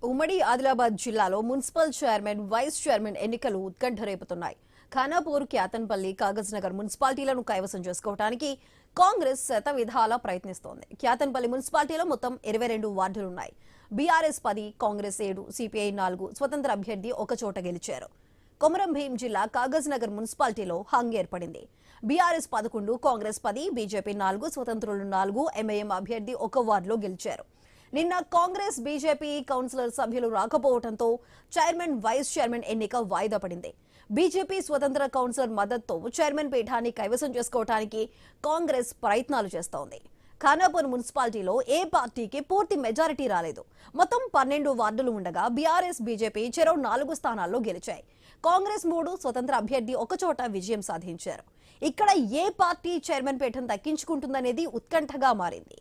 ఉమ్మడి ఆదిలాబాద్ జిల్లాలో municipal chairman, vice chairman ఎన్నికలు ఉత్కంఠ రేపుతున్నాయి. ఖానాపూర్, క్యాతన్పల్లి, కాగజ్ నగర్ మున్సిపాలిటీలను కైవసం చేసుకోవడానికి కాంగ్రెస్ శతవిధాలా ప్రయత్నిస్తోంది. క్యాతన్పల్లి మున్సిపాలిటీలో మొత్తం 22 వార్డులున్నాయి. బీఆర్ఎస్ 10, కాంగ్రెస్ 7, సిపిఐ 4, స్వతంత్ర అభ్యర్థి ఒకచోట గెలిచారు. కొమరం భీం జిల్లా కాగజ్ నగర్ మున్సిపాలిటీలో హంగ్ ఏర్పడింది. బీఆర్ఎస్ 11, కాంగ్రెస్ 10, బీజేపీ 4, స్వతంత్రులు 4, ఎంఐఎం అభ్యర్థి ఒక వార్డులో గెలిచారు. నిన్న కాంగ్రెస్, బీజేపీ కౌన్సిలర్ సభ్యులు రాకపోవడంతో చైర్మన్, వైస్ చైర్మన్ ఎన్నిక వాయిదా పడింది. బీజేపీ స్వతంత్ర కౌన్సిలర్ మద్దతుతో చైర్మన్ పీఠాన్ని కైవసం చేసుకోవడానికి కాంగ్రెస్ ప్రయత్నాలు చేస్తోంది. ఖానాపూర్ మున్సిపాలిటీలో ఏ పార్టీకి పూర్తి మెజారిటీ రాలేదు. మొత్తం 12 వార్డులు ఉండగా బీఆర్ఎస్, బీజేపీ చెరో 4 స్థానాల్లో గెలిచాయి. కాంగ్రెస్ 3, స్వతంత్ర అభ్యర్థి ఒకచోట విజయం సాధించారు. ఇక్కడ ఏ పార్టీ చైర్మన్ పీఠం దక్కించుకుంటుందనేది ఉత్కంఠగా మారింది.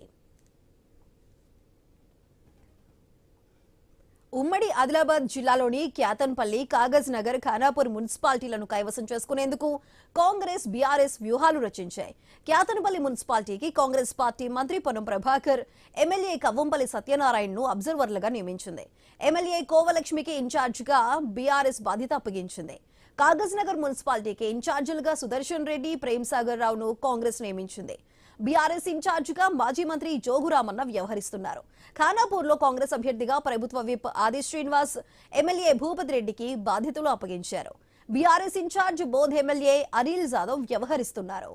ఉమ్మడి ఆదిలాబాద్ జిల్లాలోని క్యాతన్పల్లి, కాగజ్ నగర్, ఖానాపూర్ మున్సిపాలిటీలను కైవసం చేసుకునేందుకు కాంగ్రెస్, బీఆర్ఎస్ వ్యూహాలు రచించాయి. క్యాతన్పల్లి మున్సిపాలిటీకి కాంగ్రెస్ పార్టీ మంత్రి పొన్నం ప్రభాకర్, ఎమ్మెల్యే కవ్వంపల్లి సత్యనారాయణను అబ్జర్వర్లుగా నియమించింది. ఎమ్మెల్యే కోవలక్ష్మికి ఇన్ఛార్జిగా బీఆర్ఎస్ బాధ్యత అప్పగించింది. కాగజ్ నగర్ మున్సిపాలిటీకి ఇన్ఛార్జీలుగా సుదర్శన్ రెడ్డి, ప్రేమ్ సాగర్ రావును కాంగ్రెస్ నియమించింది. బీఆర్ఎస్ ఇన్ఛార్జిగా మాజీ మంత్రి జోగురామన్న వ్యవహరిస్తున్నారు. ఖానాపూర్లో కాంగ్రెస్ అభ్యర్థిగా ప్రభుత్వ విప్ ఆది శ్రీనివాస్, ఎమ్మెల్యే భూపతి రెడ్డికి బాధ్యతలు అప్పగించారు. బీఆర్ఎస్ ఇన్ఛార్జ్ బోధ్ ఎమ్మెల్యే అనిల్ జాదవ్ వ్యవహరిస్తున్నారు.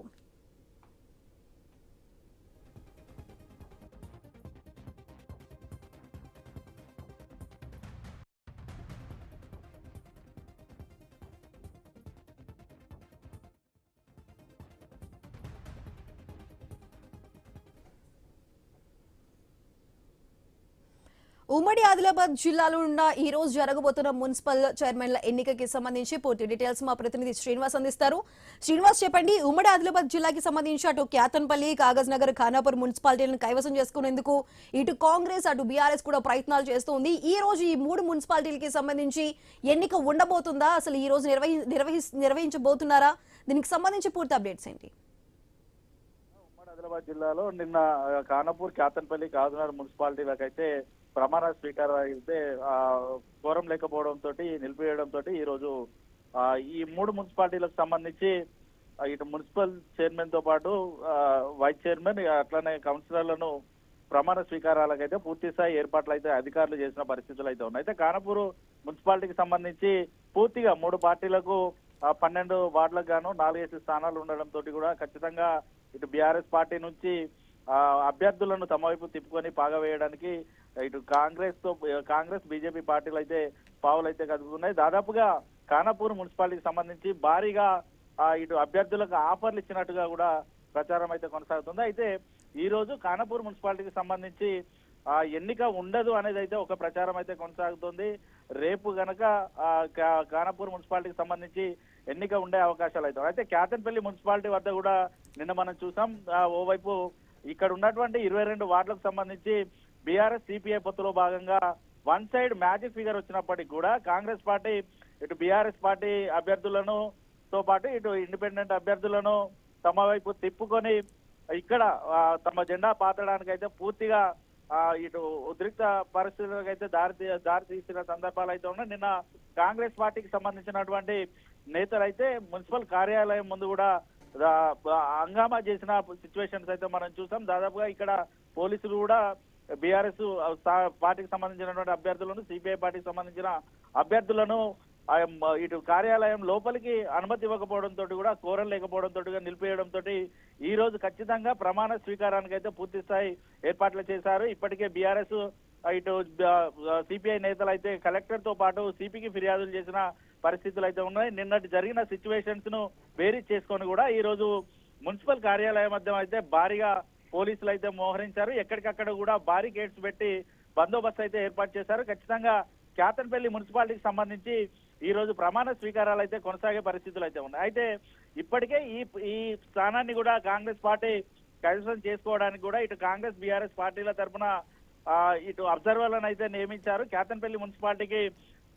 ఉమ్మడి ఆదిలాబాద్ జిల్లాలో ఉన్న ఈ రోజు జరగబోతున్న మున్సిపల్ చైర్మన్ల ఎన్నికకి సంబంధించి పూర్తి డీటెయిల్స్ మా ప్రతినిధి శ్రీనివాస్ అందిస్తారు. శ్రీనివాస్, చెప్పండి, ఉమ్మడి ఆదిలాబాద్ జిల్లాకి సంబంధించి అటు క్యాతన్పల్లి, కాగజ్ నగర్, ఖానాపూర్ మున్సిపాలిటీలను కైవసం చేసుకునేందుకు ఇటు కాంగ్రెస్, అటు బీఆర్ఎస్ కూడా ప్రయత్నాలు చేస్తుంది. ఈ రోజు ఈ 3 మున్సిపాలిటీలకి సంబంధించి ఎన్నిక ఉండబోతుందా? అసలు ఈ రోజు నిర్వహించబోతున్నారా? దీనికి సంబంధించి పూర్తి అప్డేట్స్ ఏంటి? ఆదిలాబాద్ జిల్లాలో నిన్న ఖానాపూర్, క్యాతన్పల్లి, కాజనగర్ మున్సిపాలిటీలకైతే ప్రమాణ స్వీకారం అయితే కోరం లేకపోవడంతో నిలిపివేయడంతో ఈ రోజు ఈ 3 మున్సిపాలిటీలకు సంబంధించి ఇటు మున్సిపల్ చైర్మన్ తో పాటు వైస్ చైర్మన్ అట్లానే కౌన్సిలర్లను ప్రమాణ స్వీకారాలకైతే పూర్తి స్థాయి ఏర్పాట్లు అయితే అధికారులు చేసిన పరిస్థితులు అయితే ఉన్నాయి. అయితే ఖానాపూర్ మున్సిపాలిటీకి సంబంధించి పూర్తిగా 3 పార్టీలకు 12 వార్డులకు గాను 4 స్థానాలు ఉండడంతో కూడా ఖచ్చితంగా ఇటు బీఆర్ఎస్ పార్టీ నుంచి అభ్యర్థులను తమ వైపు తిప్పుకొని పాగవేయడానికి ఇటు కాంగ్రెస్ బీజేపీ పార్టీలు అయితే పావులు అయితే కదుపుతున్నాయి. దాదాపుగా ఖానాపూర్ మున్సిపాలిటీకి సంబంధించి భారీగా ఇటు అభ్యర్థులకు ఆఫర్లు ఇచ్చినట్టుగా కూడా ప్రచారం అయితే కొనసాగుతుంది. అయితే ఈ రోజు ఖానాపూర్ మున్సిపాలిటీకి సంబంధించి ఎన్నిక ఉండదు అనేది అయితే ఒక ప్రచారం అయితే కొనసాగుతుంది. రేపు గనక ఖానాపూర్ మున్సిపాలిటీకి సంబంధించి ఎన్నిక ఉండే అవకాశాలు అయితే అయితే క్యాతన్పల్లి మున్సిపాలిటీ వద్ద కూడా నిన్న మనం చూసాం. ఓవైపు ఇక్కడ ఉన్నటువంటి 22 వార్డులకు సంబంధించి బీఆర్ఎస్, సిపిఐ పొత్తులో భాగంగా వన్ సైడ్ మ్యాజిక్ ఫిగర్ వచ్చినప్పటికీ కూడా కాంగ్రెస్ పార్టీ ఇటు బీఆర్ఎస్ పార్టీ అభ్యర్థులను తో పాటు ఇటు ఇండిపెండెంట్ అభ్యర్థులను తమ వైపు తిప్పుకొని ఇక్కడ తమ జెండా పాతడానికి అయితే పూర్తిగా ఇటు ఉద్రిక్త పరిస్థితులకు అయితే దారి తీసిన సందర్భాలు అయితే ఉన్నాయి. నిన్న కాంగ్రెస్ పార్టీకి సంబంధించినటువంటి నేతలు అయితే మున్సిపల్ కార్యాలయం ముందు కూడా హంగామా చేసిన సిచ్యువేషన్స్ అయితే మనం చూసాం. దాదాపుగా ఇక్కడ పోలీసులు కూడా బీఆర్ఎస్ పార్టీకి సంబంధించినటువంటి అభ్యర్థులను, సిపిఐ పార్టీకి సంబంధించిన అభ్యర్థులను ఇటు కార్యాలయం లోపలికి అనుమతి ఇవ్వకపోవడంతో కూడా, కోరం లేకపోవడంతో నిలిపేయడంతో ఈ రోజు ఖచ్చితంగా ప్రమాణ స్వీకారానికి అయితే పూర్తి స్థాయి ఏర్పాట్లు చేశారు. ఇప్పటికే బీఆర్ఎస్ ఇటు సిపిఐ నేతలు అయితే కలెక్టర్ తో పాటు సిపికి ఫిర్యాదులు చేసిన పరిస్థితులు అయితే ఉన్నాయి. నిన్నటి జరిగిన సిచ్యువేషన్స్ ను వేరీ చేసుకొని కూడా ఈ రోజు మున్సిపల్ కార్యాలయం మధ్య అయితే భారీగా పోలీసులు అయితే మోహరించారు. ఎక్కడికక్కడ కూడా భారీ గేట్స్ పెట్టి బందోబస్తు అయితే ఏర్పాటు చేశారు. ఖచ్చితంగా క్యాతన్పల్లి మున్సిపాలిటీకి సంబంధించి ఈ రోజు ప్రమాణ స్వీకారాలు అయితే కొనసాగే పరిస్థితులు అయితే ఉన్నాయి. అయితే ఇప్పటికే ఈ స్థానాన్ని కూడా కాంగ్రెస్ పార్టీ కైవసం చేసుకోవడానికి కూడా ఇటు కాంగ్రెస్, బీఆర్ఎస్ పార్టీల తరఫున ఇటు అబ్జర్వర్లను అయితే నియమించారు. క్యాతన్పల్లి మున్సిపాలిటీకి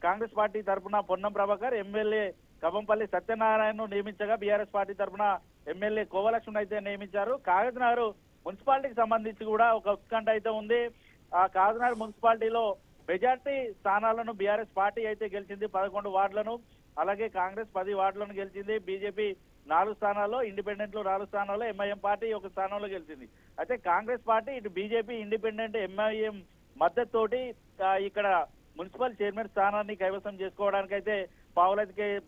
కాంగ్రెస్ పార్టీ తరఫున పొన్నం ప్రభాకర్, ఎమ్మెల్యే కవ్వంపల్లి సత్యనారాయణను నియమించగా బీఆర్ఎస్ పార్టీ తరఫున ఎమ్మెల్యే కోవలక్ష్మి అయితే నియమించారు. కాగజ్నగర్ మున్సిపాలిటీకి సంబంధించి కూడా ఒక ఉత్కంఠ అయితే ఉంది. కాకినాడ మున్సిపాలిటీలో మెజార్టీ స్థానాలను బీఆర్ఎస్ పార్టీ అయితే గెలిచింది 11 వార్డులను, అలాగే కాంగ్రెస్ 10 వార్డులను గెలిచింది, బీజేపీ 4 స్థానాల్లో, ఇండిపెండెంట్లు 4 స్థానాల్లో, ఎంఐఎం పార్టీ 1 స్థానంలో గెలిచింది. అయితే కాంగ్రెస్ పార్టీ ఇటు బీజేపీ, ఇండిపెండెంట్, ఎంఐఎం మద్దతుతోటి ఇక్కడ మున్సిపల్ చైర్మన్ స్థానాన్ని కైవసం చేసుకోవడానికి అయితే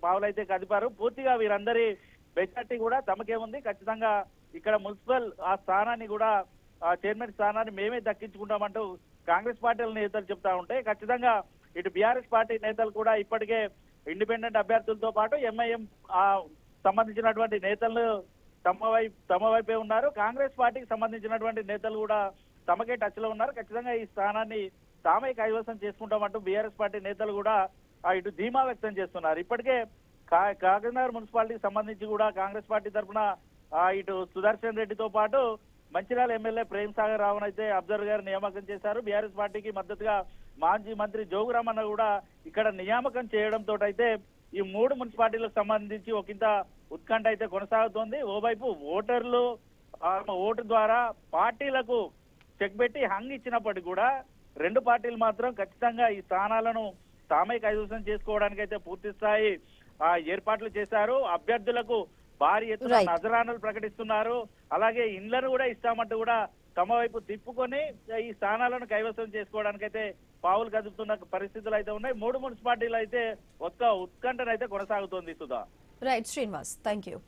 పావులైతే కదిపారు. పూర్తిగా వీరందరి మెజార్టీ కూడా తమకే ఉంది. ఖచ్చితంగా ఇక్కడ మున్సిపల్ ఆ స్థానాన్ని కూడా చైర్మన్ స్థానాన్ని మేమే దక్కించుకుంటామంటూ కాంగ్రెస్ పార్టీల నేతలు చెప్తా ఉంటే, ఖచ్చితంగా ఇటు బీఆర్ఎస్ పార్టీ నేతలు కూడా ఇప్పటికే ఇండిపెండెంట్ అభ్యర్థులతో పాటు ఎంఐఎం సంబంధించినటువంటి నేతలు తమ వైపే ఉన్నారు. కాంగ్రెస్ పార్టీకి సంబంధించినటువంటి నేతలు కూడా తమకే టచ్ లో ఉన్నారు. ఖచ్చితంగా ఈ స్థానాన్ని తామే కైవసం చేసుకుంటామంటూ బీఆర్ఎస్ పార్టీ నేతలు కూడా ఇటు ధీమా వ్యక్తం చేస్తున్నారు. ఇప్పటికే కాకినాడ మున్సిపాలిటీకి సంబంధించి కూడా కాంగ్రెస్ పార్టీ తరఫున ఇటు సుదర్శన్ రెడ్డితో పాటు మంచిర్యాల ఎమ్మెల్యే ప్రేమ్ సాగర్ రావును అయితే అబ్జర్వర్ గారు నియామకం చేశారు. బీఆర్ఎస్ పార్టీకి మద్దతుగా మాజీ మంత్రి జోగురామన్న కూడా ఇక్కడ నియామకం చేయడంతో అయితే ఈ 3 మున్సిపాలిటీలకు సంబంధించి ఒకంత ఉత్కంఠ అయితే కొనసాగుతోంది. ఓవైపు ఓటర్లు ఓటు ద్వారా పార్టీలకు చెక్ పెట్టి హంగ్ ఇచ్చినప్పటికీ కూడా 2 పార్టీలు మాత్రం ఖచ్చితంగా ఈ స్థానాలను తామే కైవసం చేసుకోవడానికి అయితే పూర్తి స్థాయి ఏర్పాట్లు చేశారు. అభ్యర్థులకు భారీ ఎత్తున నజరానాలు ప్రకటిస్తున్నారు. అలాగే ఇండ్లను కూడా ఇస్తామంటూ కూడా తమ వైపు తిప్పుకొని ఈ స్థానాలను కైవసం చేసుకోవడానికి అయితే పావులు కదుపుతున్న పరిస్థితులు అయితే ఉన్నాయి. 3 మున్సిపాలిటీలు అయితే ఒక్క ఉత్కంఠనైతే కొనసాగుతోంది Sudha. Right Srinivas, thank you.